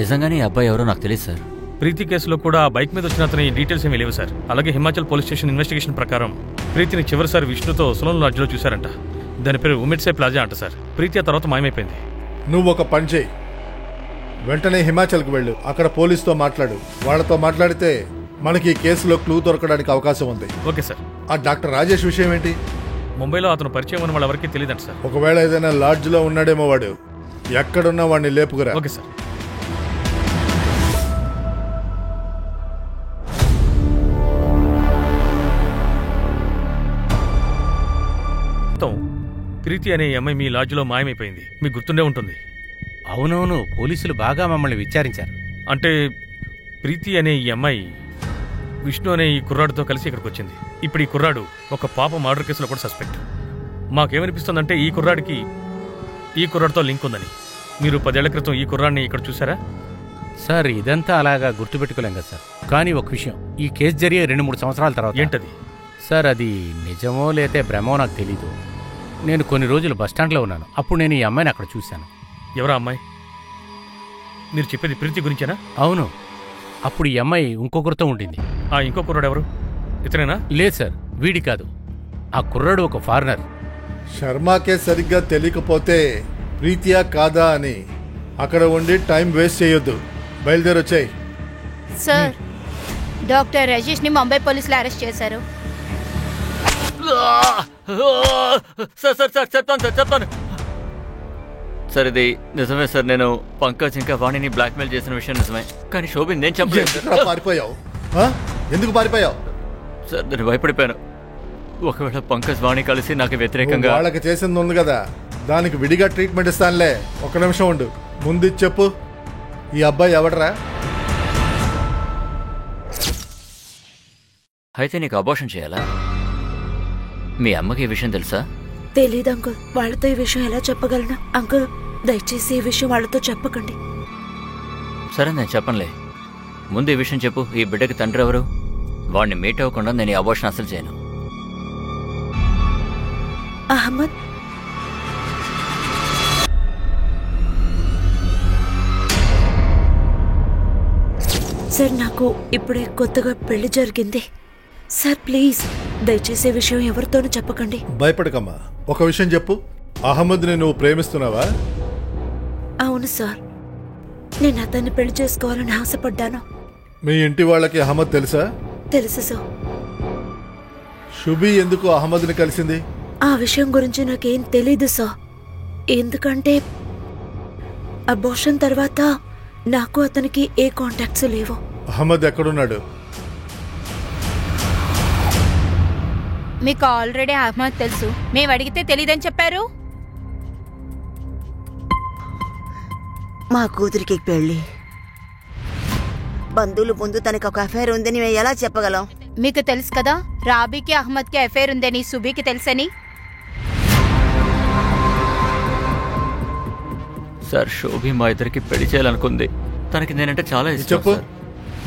నిజంగానే ఈ అబ్బాయి ఎవరో నాకు తెలియదు సార్. ప్రీతి కేసులో కూడా ఆ బైక్ మీద వచ్చిన అతని డీటెయిల్స్ ఏమీ లేవు సార్. అలాగే హిమాచల్ పోలీస్ స్టేషన్ ఇన్వెస్టిగేషన్ ప్రకారం ప్రీతిని చివరిసారి విష్ణుతో సులోన్ లాడ్జ్లో చూశారంట. దాని పేరు ఉమెట్సే ప్లాజా అంట సార్. ప్రీతి ఆ తర్వాత మాయమైపోయింది. నువ్వు ఒక పని చేయి, వెంటనే హిమాచల్కి వెళ్ళు. అక్కడ పోలీసుతో మాట్లాడు. వాళ్ళతో మాట్లాడితే మనకి ఈ కేసులో క్లూ దొరకడానికి అవకాశం ఉంది. Okay sir. ఆ డాక్టర్ రాజేష్ విషయం ఏంటి? ముంబైలో అతను పరిచయం ఉన్న వాళ్ళెవరికీ తెలియదంట సార్. ఒకవేళ ఏదైనా లాడ్జ్లో ఉన్నాడేమో వాడు. ఎక్కడున్నా వాడిని లేపుకురా. Okay sir. ప్రీతి అనే అమ్మాయి మీ లాడ్జ్లో మాయమైపోయింది. మీకు గుర్తుండే ఉంటుంది. అవునవును, పోలీసులు బాగా మమ్మల్ని విచారించారు. అంటే ప్రీతి అనే ఈ అమ్మాయి విష్ణు అనే ఈ కుర్రాడితో కలిసి ఇక్కడికి వచ్చింది. ఇప్పుడు ఈ కుర్రాడు ఒక పాప మర్డర్ కేసులో కూడా సస్పెక్ట్. మాకేమనిపిస్తుందంటే ఈ కుర్రాడితో లింక్ ఉందని. మీరు 10 ఏళ్ల క్రితం ఈ కుర్రాడిని ఇక్కడ చూసారా? సార్, ఇదంతా అలాగా గుర్తుపెట్టుకోలేం కదా సార్. కానీ ఒక విషయం, ఈ కేసు జరిగే 2-3 సంవత్సరాల తర్వాత ఏంటది? సార్ అది నిజమో లేతే భ్రమో నాకు తెలీదు. నేను కొన్ని రోజులు బస్టాండ్లో ఉన్నాను. అప్పుడు నేను ఈ అమ్మాయిని అక్కడ చూశాను. ఎవరా అమ్మాయి? మీరు చెప్పేది ప్రీతి గురించేనా? అవును. అప్పుడు ఈ అమ్మాయి ఇంకొకరితో ఉండింది. ఆ ఇంకో కుర్రాడు ఎవరు? ఇతనేనా? లేదు సార్, వీడి కాదు. ఆ కుర్రాడు ఒక ఫారినర్. శర్మకే సరిగ్గా తెలియకపోతే ప్రీతియా కాదా అని అక్కడ ఉండి టైం వేస్ట్ చేయొద్దు. బయలుదేరొచ్చాయి. సార్, డాక్టర్ రజేష్ ని ముంబై పోలీసులు అరెస్ట్ చేశారు. సార్ సార్ సార్ చెప్తాను. సార్ ఇది నిజమే సార్. నేను పంకజ్ ఇంకా వాణిని బ్లాక్మెయిల్ చేసిన విషయం నిజమే. కానీ శోభిన్ నేను చంపలేదు. పారిపోయావు? ఎందుకు పారిపోయావు? సార్ నేను భయపడిపోయాను. ఒకవేళ పంకజ్ వాణి కలిసి నాకు వ్యతిరేకంగా వాళ్ళకి చేసింది ఉంది కదా, దానికి విడిగా ట్రీట్మెంట్ ఇస్తానులే. ఒక నిమిషం ఉండు. ముందు చెప్పు, ఈ అబ్బాయి ఎవడరా? అయితే నీకు అబార్షన్ చేయాలా? మీ అమ్మకి ఈ విషయం తెలుసా? తెలీదు అంకుల్. వాళ్ళతో ఈ విషయం ఎలా చెప్పగలను అంకుల్? దయచేసి ఈ విషయం వాళ్ళతో చెప్పకండి. సరే నేను చెప్పనులే. ముందు ఈ విషయం చెప్పు. ఈ బిడ్డకి తండ్రి ఎవరు? వాడిని మీట్ అవ్వకుండా నేను ఈ అబార్షన్ అసలు చేయను. అహ్మద్. సార్, నాకు ఇప్పుడే కొత్తగా పెళ్లి జరిగింది. సార్ ప్లీజ్ దయచేసి ఈ విషయం ఎవరితోనూ చెప్పకండి. భయపడకమ్మా. ఒక విషయం చెప్పు, అహ్మద్ని నువ్వు ప్రేమిస్తున్నావా? అవును సార్, నేను అతన్ని పెళ్లి చేసుకోవాలని ఆశపడ్డాను. మీ ఇంటి వాళ్ళకి అహ్మద్ తెలుసా? తెలుసు సార్. శుభి ఎందుకు అహ్మద్ని కలిసింది? ఆ విషయం గురించి నాకేం తెలీదు సార్. ఎందుకంటే అబార్షన్ తర్వాత నాకు అతనికి ఏ కాంటాక్ట్స్ లేవు. అహ్మద్ ఎక్కడున్నాడు? మీకు ఆల్రెడీ అహ్మద్ తెలుసు. మేము అడిగితే తెలీదని చెప్పారు. మా కూతురికి పెళ్ళి, బంధువులు ముందు తనకు ఒక అఫైర్ ఉందని మేము ఎలా చెప్పగలం? మీకు తెలుసు కదా, రాబీకి అహ్మద్కి అఫైర్ ఉందని సుబీకి తెలుసని. సార్ శోభి మా ఇద్దరికి పెళ్లి చేయాలనుకుంది. తనకి నేనంటే చాలా ఇష్టం. చెప్పు,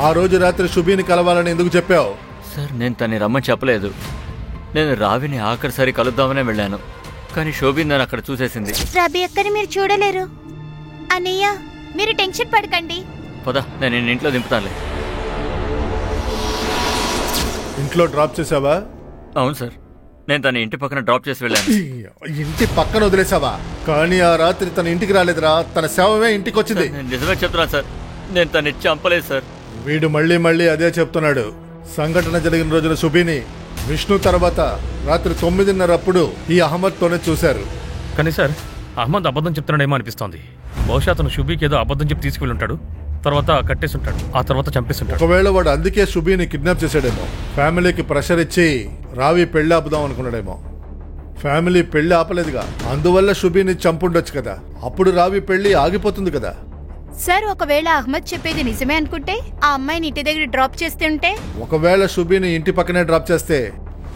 ఆ రోజు రాత్రి శుభిని కలవాలని ఎందుకు చెప్పావు? సార్ నేను తన్ని రమ్మని చెప్పలేదు. నేను రావిని ఆఖరిసారి కలుద్దామనే వెళ్ళాను. కానీ శోభి నన్ను అక్కడ చూసేసింది. రాబీ అక్కని మీరు చూడలేరు. అన్నయ్య మీరు టెన్షన్ పడకండి. పద, నేను ఇంట్లో దింపుతానులే. ఇంట్లో డ్రాప్ చేసావా? అవును సార్, నేను తన ఇంటి పక్కన డ్రాప్ చేసి వెళ్ళాను. ఇంటి పక్కన వదిలేసావా? కానీ ఆ రాత్రి తన ఇంటికి రాలేదురా, తన శవమే ఇంటికి వచ్చింది. నిజమే చెప్తున్నా సార్, నేను తన్ని చంపలేదు సార్. వీడు మళ్ళీ మళ్ళీ అదే చెప్తున్నాడు. సంఘటన జరిగిన రోజున శుభిని విష్ణు తర్వాత రాత్రి 9:30 ఈ అహ్మద్తోనే చూశారు. కానీ సార్ అహ్మద్ అబద్ధం చెప్తున్నాడేమో అనిపిస్తోంది. బహుశా అతను శుభికి ఏదో అబద్ధం చెప్పి తీసుకువెళ్ళి ఉంటాడు. తర్వాత కట్టేస్తుంటాడు, ఆ తర్వాత చంపేస్తుంటాడు. ఒకవేళ వాడు అందుకే శుభిని కిడ్నాప్ చేశాడేమో. ఫ్యామిలీకి ప్రెషర్ ఇచ్చి రావి పెళ్లి ఆపుదాం అనుకున్నాడేమో. ఫ్యామిలీ పెళ్లి ఆపలేదుగా, అందువల్ల శుభిని చంపుండొచ్చు కదా. అప్పుడు రావి పెళ్లి ఆగిపోతుంది కదా. సార్ ఒకవేళ అహ్మద్ చెప్పేది నిజమే అనుకుంటే ఆ అమ్మాయిని ఇంటి దగ్గర డ్రాప్ చేస్తుంటే, ఒకవేళ శుభిని ఇంటి పక్కనే డ్రాప్ చేస్తే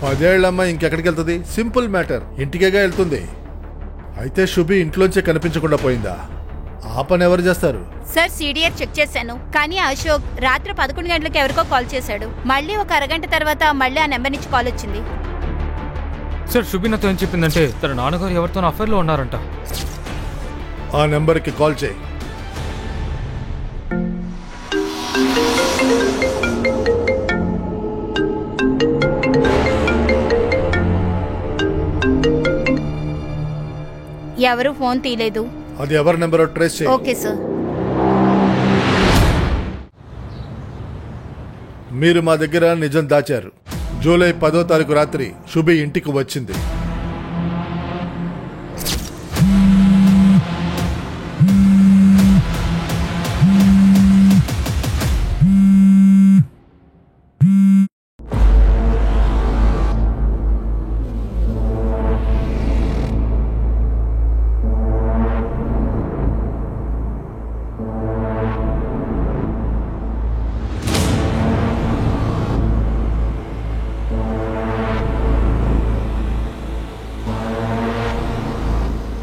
10 ఏళ్ల అమ్మాయి ఇంకెక్కడికి వెళ్తుంది? సింపుల్ మ్యాటర్, ఇంటికేగా వెళ్తుంది. అయితే శుభి ఇంట్లోంచే కనిపించకుండా పోయిందా? ఆ పని ఎవరు చేస్తారు? సార్ సీడీఆర్ చెక్ చేశాను, కానీ అశోక్ రాత్రి 11 గంటలకు ఎవరికో కాల్ చేశాడు. మళ్ళీ ఒక అరగంట తర్వాత మళ్ళీ ఆ నెంబర్ నుంచి కాల్ వచ్చింది. సార్ శుభి నాతో ఏం చెప్పిందంటే తన నాన్నగారు ఎవరితో అఫైర్లో ఉన్నారంట. ఆ నెంబర్కి కాల్ చేయి. ఎవరు ఫోన్ తీయలేదు. అది ఎవరి నెంబర్ ట్రేస్ చేయి. Okay sir. మీరు మా దగ్గర నిజం దాచారు. జూలై 10వ తారీఖు రాత్రి శుభి ఇంటికి వచ్చింది.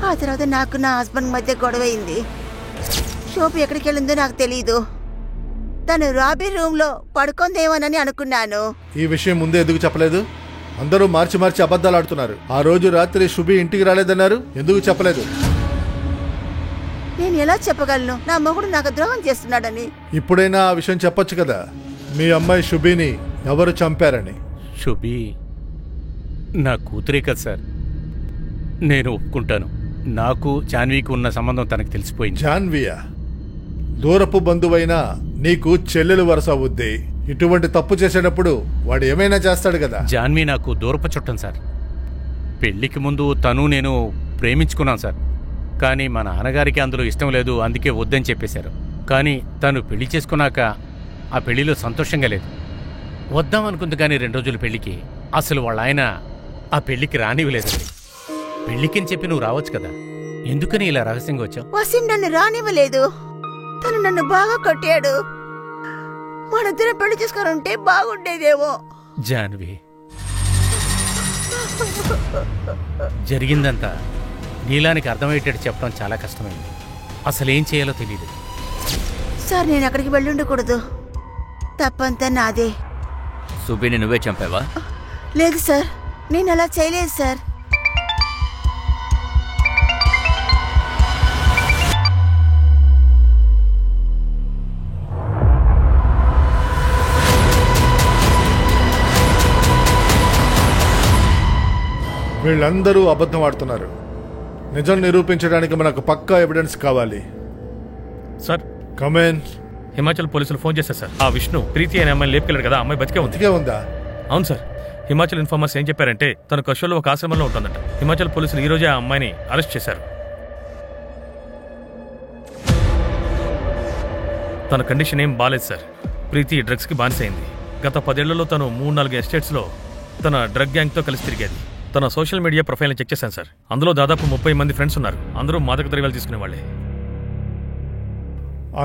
ఆ తర్వాత నాకు నా హస్బెండ్ మధ్య గొడవ అయింది. శోభి ఎక్కడికి వెళ్ళిందో నాకు తెలీదు. తను రాబీ రూమ్ లో పడుకుందేమోనని అనుకున్నాను. ఈ విషయం ముందే ఎందుకు చెప్పలేదు? అందరూ మార్చి మార్చి అబద్ధాలు ఆడుతున్నారు. ఆ రోజు రాత్రి శుభి ఇంటికి రాలేదన్నారు, ఎందుకు చెప్పలేదు? నేను ఎలా చెప్పగలను నా మొగుడు నాకు ద్రోహం చేస్తున్నాడని? ఇప్పుడైనా ఆ విషయం చెప్పొచ్చు కదా, మీ అమ్మాయి శుభిని ఎవరు చంపారని. శుభి నా కూతురే కదా సార్. నేను ఒప్పుకుంటాను. నాకు జాన్వీకి ఉన్న సంబంధం తనకు తెలిసిపోయింది. జాన్వియా? దూరపు బంధువైనా నీకు చెల్లెలు వరస అవుద్ది. ఇటువంటి తప్పు చేసేటప్పుడు వాడు ఏమైనా చేస్తాడు కదా. జాన్వీ నాకు దూరపు చుట్టం సార్. పెళ్లికి ముందు తను నేను ప్రేమించుకున్నాం సార్. కానీ మా నాన్నగారికి అందులో ఇష్టం లేదు, అందుకే వద్దని చెప్పేశారు. కానీ తను పెళ్లి చేసుకున్నాక ఆ పెళ్లిలో సంతోషంగా లేదు. వద్దామనుకుంది కానీ 2 రోజుల పెళ్లికి అసలు వాళ్ళ ఆయన ఆ పెళ్లికి రానివ్వలేదండి. పెళ్లికని చెప్పి నువ్వు రావచ్చు కదా, ఎందుకని ఇలా రహస్యంగా వచ్చావు? వసీం నన్ను రానివ్వలేదు. తను నన్ను బాగా కొట్టాడు. మనిద్దరం పెళ్లి చేసుకొని ఉంటే బాగుండేదేమో. జాన్వి, జరిగిందంతా నీలానికి అర్థమయ్యేటట్టు చెప్పడం చాలా కష్టమైంది. అసలేం చేయాలో తెలియదు. సార్ నేను అక్కడికి వెళ్ళుండకూడదు. తప్పంతా నాదే. సుబిని నువ్వే చంపావా? లేదు సార్, నేను అలా చేయలేదు సార్. వీళ్ళందరూ అబద్ధం ఆడుతున్నారు. నిజం నిరూపించడానికి మనకు పక్కా ఎవిడెన్స్ కావాలి. Sir, come in. హిమాచల్ పోలీసులు ఫోన్ చేశారు సార్. ఆ విష్ణు ప్రీతి అనే అమ్మాయిని లేపుకెళ్ళాడు కదా, అమ్మాయి బతికే ఉందా? అవును సార్. హిమాచల్ ఇన్ఫార్మర్స్ ఏం చెప్పారంటే తన కషోలో ఒక ఆశ్రమంలో ఉంటుందంట. హిమాచల్ పోలీసులు ఈ రోజే ఆ అమ్మాయిని అరెస్ట్ చేశారు. తన కండిషన్ ఏం బాలేదు సార్. ప్రీతి డ్రగ్స్కి బానిసైంది. గత 10 ఏళ్లలో తను 3-4 ఎస్టేట్స్లో తన డ్రగ్ గ్యాంగ్తో కలిసి తిరిగేది. తన సోషల్ మీడియా ప్రొఫైల్ని చెక్ చేశాను సార్. అందులో దాదాపు 30 మంది ఫ్రెండ్స్ ఉన్నారు. అందరూ మాదక ద్రవ్యాలు తీసుకునే వాళ్ళే.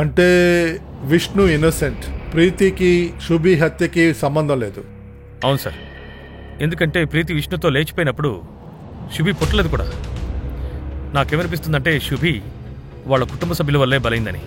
అంటే విష్ణు ఇన్నోసెంట్. ప్రీతికి శుభి హత్యకి సంబంధం లేదు. అవును సార్. ఎందుకంటే ప్రీతి విష్ణుతో లేచిపోయినప్పుడు శుభి పుట్టలేదు కూడా. నాకేమనిపిస్తుందంటే శుభి వాళ్ళ కుటుంబ సభ్యుల వల్లే బలైందని.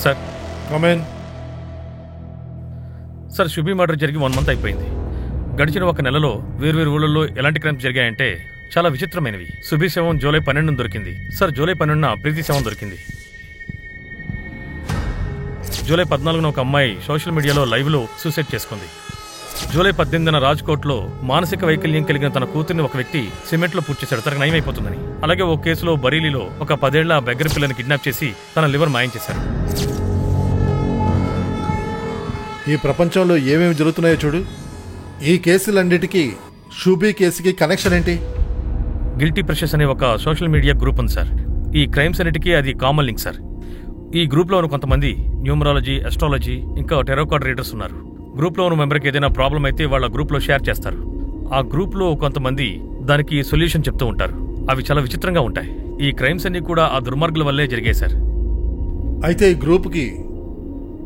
సార్, సార్, శుభి మర్డర్ జరిగి 1 మంత్ అయిపోయింది. గడిచిన 1 నెలలో వేర్వేరు ఊళ్ళల్లో ఎలాంటి క్రైమ్స్ జరిగాయంటే చాలా విచిత్రమైనవి. శుభి శవం జూలై 12 దొరికింది సార్. జూలై 12న ప్రీతి శవం దొరికింది. జూలై 14న ఒక అమ్మాయి సోషల్ మీడియాలో లైవ్లో సూసైడ్ చేసుకుంది. జూలై 18న రాజ్కోట్లో మానసిక వైకల్యం కలిగిన తన కూతుర్ని ఒక వ్యక్తి సిమెంట్లో పూర్తి చేశాడు, తనకు నయం అయిపోతుందని. అలాగే ఓ కేసులో బరీలీలో ఒక 10 ఏళ్ల బెగ్గర పిల్లని కిడ్నాప్ చేసి తన లివర్ మాయం చేశారు. ఈ ప్రపంచంలో ఏమేమి జరుగుతున్నాయో చూడు. ఈ కేసులన్నిటికీ శుభి కేసుకి కనెక్షన్ ఏంటి? గిల్టీ ప్రెషర్స్ అనే ఒక సోషల్ మీడియా గ్రూప్ ఉంది సార్. ఈ క్రైమ్స్ అన్నిటికీ అది కామన్ లింక్ సార్. ఈ గ్రూప్లో ఉన్న కొంతమంది న్యూమరాలజీ, అస్ట్రాలజీ, ఇంకా టెరో కార్డ్ రీడర్స్ ఉన్నారు. గ్రూప్లో ఉన్న మెంబర్కి ఏదైనా ప్రాబ్లం అయితే వాళ్ళ గ్రూప్లో షేర్ చేస్తారు. ఆ గ్రూప్లో కొంతమంది దానికి సొల్యూషన్ చెప్తూ ఉంటారు. అవి చాలా విచిత్రంగా ఉంటాయి. ఈ క్రైమ్స్ అన్ని కూడా ఆ దుర్మార్గుల వల్లే జరిగాయి సార్. అయితే ఈ గ్రూప్కి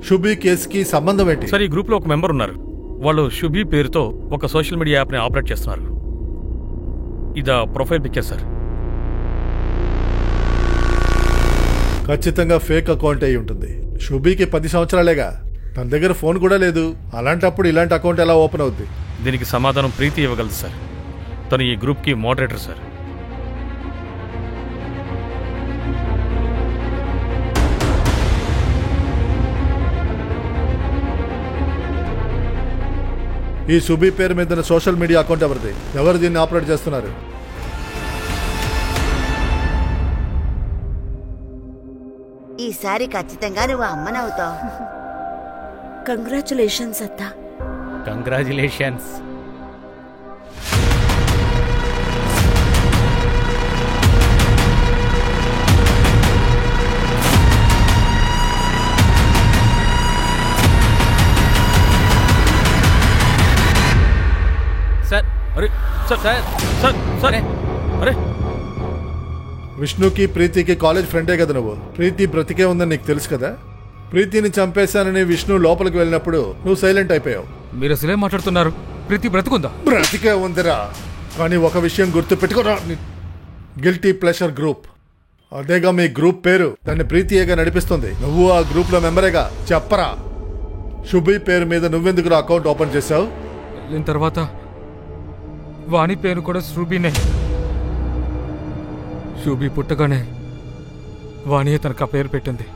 శుభి కేసుకి సంబంధం ఏంటి? సార్, ఈ గ్రూప్లో ఒక మెంబర్ ఉన్నారు. వాళ్ళు శుభి పేరుతో ఒక సోషల్ మీడియా యాప్ని ఆపరేట్ చేస్తున్నారు. ఇదా ప్రొఫైల్ పిక్చర్ సార్. ఖచ్చితంగా ఫేక్ అకౌంట్ అయి ఉంటుంది. శుభికి 10 సంవత్సరాలేగా, తన దగ్గర ఫోన్ కూడా లేదు. అలాంటప్పుడు ఇలాంటి అకౌంట్ ఎలా ఓపెన్ అవుద్ది? దీనికి సమాధానం ప్రీతి ఇవ్వగలదు సార్. తను ఈ గ్రూప్కి మోడరేటర్ సార్. ఈ శుభి పేరు మీద సోషల్ మీడియా అకౌంట్ ఎవరిది? ఎవరు దీన్ని ఆపరేట్ చేస్తున్నారు? ఈసారి ఖచ్చితంగా నువ్వు అమ్మనవుతావు. కంగ్రాచులేషన్స్ అత్త. కంగ్రాచులేషన్స్. అరే సార్ సార్ సార్ సార్ అరే విష్ణుకి ప్రీతికి కాలేజ్ ఫ్రెండే కదా నువ్వు. ప్రీతి బ్రతికే ఉందని నీకు తెలుసు కదా. ప్రీతిని చంపేశానని విష్ణు లోపలికి వెళ్ళినప్పుడు నువ్వు సైలెంట్ అయిపోయావు. మీరు అసలే మాట్లాడుతున్నారు? ప్రీతి బ్రతుకుందా? బ్రతికే ఉందిరా, కానీ ఒక విషయం గుర్తు పెట్టుకోరా, గిల్టీ ప్లెషర్ గ్రూప్, అదేగా మీ గ్రూప్ పేరు. దాన్ని ప్రీతియేగా నడిపిస్తుంది. నువ్వు ఆ గ్రూప్ లో మెంబరేగా. చెప్పరా, శుభి పేరు మీద నువ్వెందుకు అకౌంట్ ఓపెన్ చేశావు? వెళ్ళిన తర్వాత వాణి పేరు కూడా శుభినే. శుభి పుట్టగానే వాణియే తనకు ఆ పేరు పెట్టింది.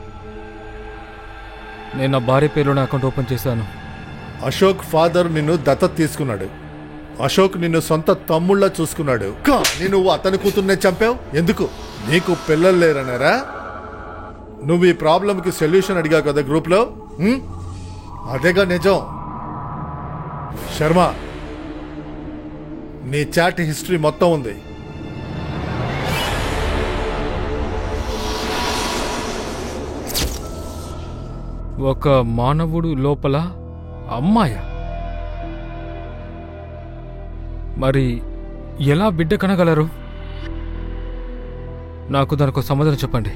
నేను నా భార్య పేరులోనే అకౌంట్ ఓపెన్ చేశాను. అశోక్ ఫాదర్ నిన్ను దత్తత తీసుకున్నాడు. అశోక్ నిన్ను సొంత తమ్ముళ్ళ చూసుకున్నాడు. కానీ నువ్వు అతని కూతుర్నే చంపావు. ఎందుకు? నీకు పిల్లలు లేరన్నారా? నువ్వు ఈ ప్రాబ్లంకి సొల్యూషన్ అడిగావు కదా గ్రూప్లో. అదేగా నిజం. శర్మ, నీ చాట్ హిస్టరీ మొత్తం ఉంది. ఒక మానవుడు లోపల అమ్మాయ మరి ఎలా బిడ్డ కనగలరు? నాకు దానికి సమాధానం చెప్పండి.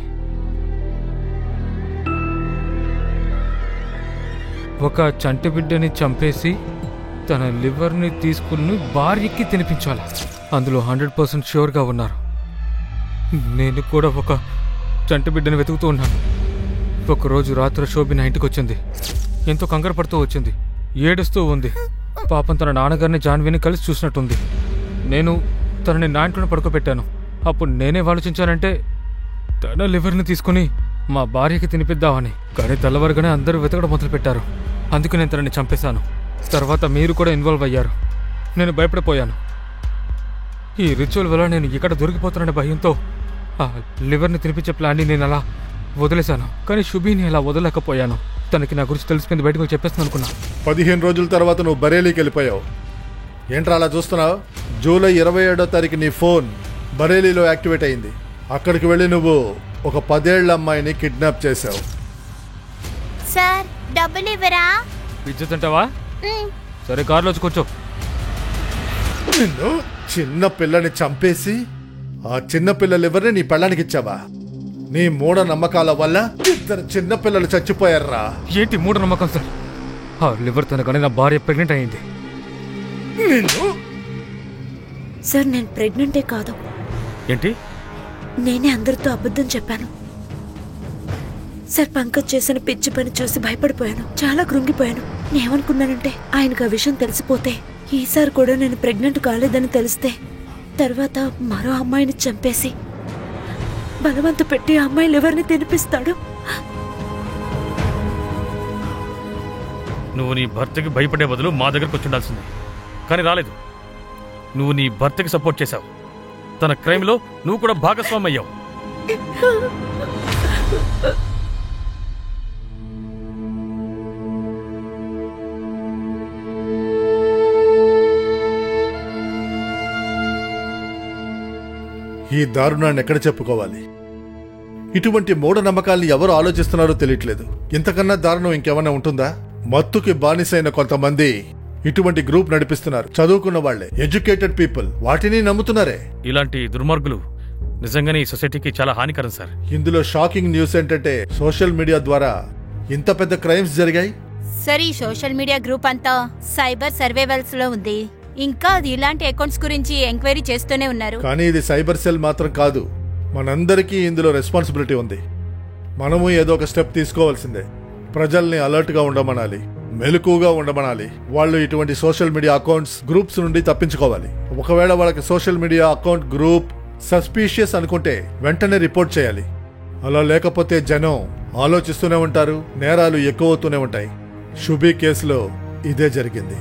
ఒక చంటి బిడ్డని చంపేసి తన లివర్ని తీసుకుని భార్యకి తినిపించాలి. అందులో 100% ష్యూర్గా ఉన్నారు. నేను కూడా ఒక చంటి బిడ్డని వెతుకుతూ ఉన్నాను. ఒకరోజు రాత్రి శోభి నా ఇంటికి వచ్చింది. ఎంతో కంగారు పడుతూ వచ్చింది. ఏడుస్తూ ఉంది. పాపం తన నాన్నగారిని జాన్వీని కలిసి చూసినట్టుంది. నేను తనని నా ఇంట్లోనే పడుకోబెట్టాను. అప్పుడు నేనే ఆలోచించానంటే తన లివర్ని తీసుకుని మా భార్యకి తినిపిద్దామని. కానీ తెల్లవారుగానే అందరూ వెతకడం మొదలుపెట్టారు. అందుకు నేను తనని చంపేశాను. తర్వాత మీరు కూడా ఇన్వాల్వ్ అయ్యారు. నేను భయపడిపోయాను. ఈ రిచువల్ వల్ల నేను ఇక్కడ దొరికిపోతాననే భయంతో ఆ లివర్ని తినిపించే ప్లాన్ని నేను అలా వదిలేశాను. కానీ శుభిని అలా వదలలేకపోయాను. తనకి నా గురించి తెలిసిపోయింది, బయటకు చెప్పేస్తాను అనుకున్నా. 15 రోజుల తర్వాత నువ్వు బరేలీకి వెళ్ళిపోయావు. ఏంట్రా అలా చూస్తున్నావు? జూలై 27వ తారీఖు నీ ఫోన్ బరేలీలో యాక్టివేట్ అయింది. అక్కడికి వెళ్ళి నువ్వు ఒక 10 ఏళ్ల అమ్మాయిని కిడ్నాప్ చేశావు. సార్ డబ్బులు ఇవ్వరా? పిజ్జా తింటావా? సరే, కారులో వచ్చి కూర్చో. నిన్ను చిన్న పిల్లని చంపేసి ఆ చిన్న పిల్లల లివర్ని నీ పెళ్ళానికి ఇచ్చావా? నీ మూఢ నమ్మకాల వల్ల 2 చిన్న పిల్లలు చచ్చిపోయారా? ఏంటి మూఢ నమ్మకం సార్? ఆ లివర్ తినగానే నా భార్య ప్రెగ్నెంట్ అయింది. సార్ నేను ప్రెగ్నెంటే కాదు. ఏంటి? నేనే అందరితో అబద్ధం చెప్పాను సార్. పంకజ్ చేసిన పిచ్చి పని చూసి భయపడిపోయాను. చాలా కృంగిపోయాను. నేనేమనుకున్నానంటే ఆయనకు ఆ విషయం తెలిసిపోతే ఈసారి కూడా నేను ప్రెగ్నెంట్ కాలేదని తెలిస్తే తర్వాత మరో అమ్మాయిని చంపేసి బలవంత పెట్టి ఆ అమ్మాయి లివర్ని తినిపిస్తాడు. నువ్వు నీ భర్తకి భయపడే బదులు మా దగ్గరకు వచ్చి ఉండాల్సిందే. కానీ రాలేదు. నువ్వు నీ భర్తకి సపోర్ట్ చేశావు. తన క్రైమ్లో నువ్వు కూడా భాగస్వామి అయ్యావు. ఈ దారుణాన్ని ఎక్కడ చెప్పుకోవాలి? ఇటువంటి మూఢనమ్మకాల్ని ఎవరు ఆలోచిస్తున్నారో తెలియట్లేదు. ఇంతకన్నా దారుణం ఇంకేమన్నా ఉంటుందా? మత్తుకి బానిసైన కొంతమంది ఇటువంటి గ్రూప్ నడిపిస్తున్నారు. చదువుకున్న వాళ్లే, ఎడ్యుకేటెడ్ పీపుల్ వాటిని నమ్ముతున్నారే. ఇలాంటి దుర్మార్గులు నిజంగానే ఈ సొసైటీకి చాలా హానికరం సార్. ఇందులో షాకింగ్ న్యూస్ ఏంటంటే సోషల్ మీడియా ద్వారా ఇంత పెద్ద క్రైమ్స్ జరిగాయి. సరే, ఈ సోషల్ మీడియా గ్రూప్ అంతా సైబర్ సర్వేవెల్స్ లో ఉంది. ఇంకా ఇలాంటి అకౌంట్స్ గురించి ఎంక్వైరీ చేస్తూనే ఉన్నారు. కానీ ఇది సైబర్ సెల్ మాత్రం కాదు. మనందరికీ ఇందులో రెస్పాన్సిబిలిటీ ఉంది. మనము ఏదో ఒక స్టెప్ తీసుకోవాల్సిందే. ప్రజల్ని అలర్ట్ గా ఉండమనాలి, మెలకుగా ఉండమనాలి. వాళ్ళు ఇటువంటి సోషల్ మీడియా అకౌంట్స్, గ్రూప్స్ నుండి తప్పించుకోవాలి. ఒకవేళ వాళ్ళకి social media account, group suspicious అనుకుంటే వెంటనే రిపోర్ట్ చేయాలి. అలా లేకపోతే జనం ఆలోచిస్తూనే ఉంటారు, నేరాలు ఎక్కువ అవుతూనే ఉంటాయి. శుభి కేసులో ఇదే జరిగింది.